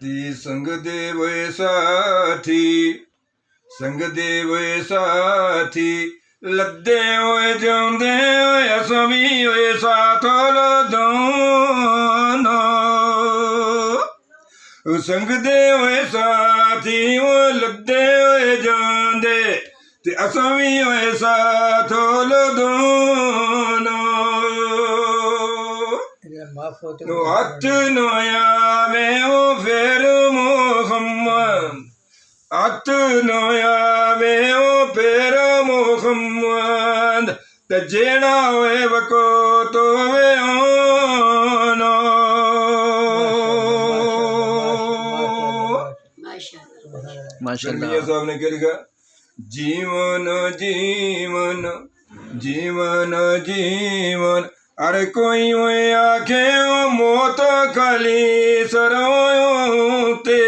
ती संग दे वे साथी, संग दे वे साथी, लद्दे होए जांदे होए असां वी होए साथ लदाना। संग दे होए साथी ओ लद्दे होए जांदे ते असां वी होए साथ लदाना। हथ नोया में ओ फिर मोहम्मद, हथ नोया में ओ फिर मोहम्मद, ते जेड़ा होए वको तो वे आना। माशाल्लाह साहब ने क्या लिखा? जीवन जीवन जीवन जीवन, अरे कोई आखे ओ मौत खाली सरोते,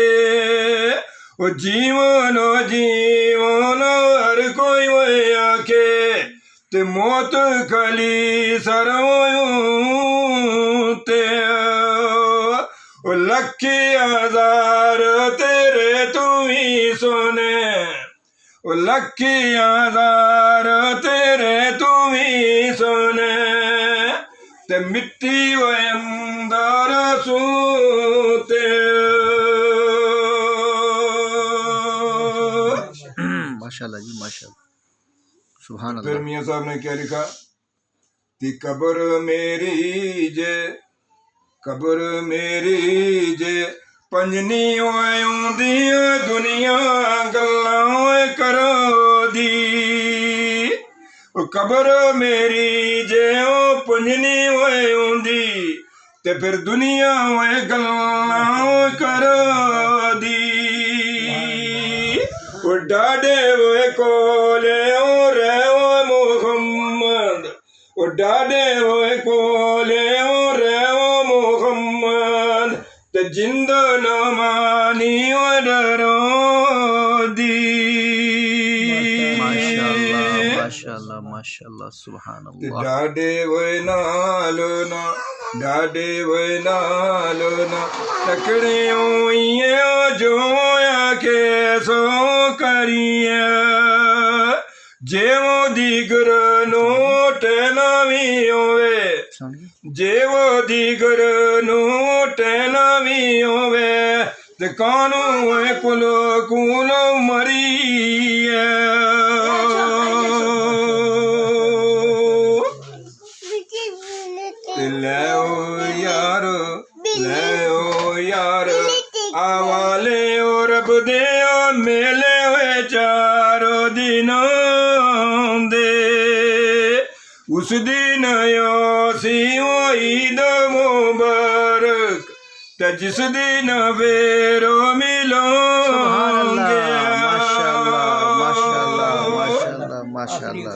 ओ जीवन जीवन, हर कोई आखे ते मौत खाली सरोते। ओ लखी हजार तेरे तू ही सोने, ओ लखी हजार तेरे तू ही सोने, ते मिट्टी वो अंदर सूते। माशाल्लाह जी माशाल्लाह, सुभान फिर अल्लाह। मियाँ साहब ने क्या लिखा? ती कब्र मेरी जे, कब्र मेरी जे, पंजनी होए आंदी दुनिया गल्लां करो दी। कब्र मेरी जे ओ पंजनी होए आंदी ते फिर दुनिया होए गल्लां करो दी। ओ डाडे होए कोले ओ रे ओ मोहम्मद, ओ डाडे होए कोले ओ रे ओ मोहम्मद, ते जिंद न मानी ओ डरो दी। माशाल्लाह माशाल्लाह, सुभान अल्लाह। डाडे होए नालो ना, डाडे होए नालो ना, तकड़े होइए जो आके सो करिए, जेवो दीगर नोट नवी होवे, जेवो दीगर नोट नवी होवे, ते कानू कुलो कुलो मरिए। आवाले और रब दे मेले हुए चारों दिनों दे, उस दिन यो सी ईद मुबारक, ते जिस दिन फेरो मिलोगे। माशाल्लाह माशाल्लाह माशाल्लाह माशाल्लाह माशाल्लाह।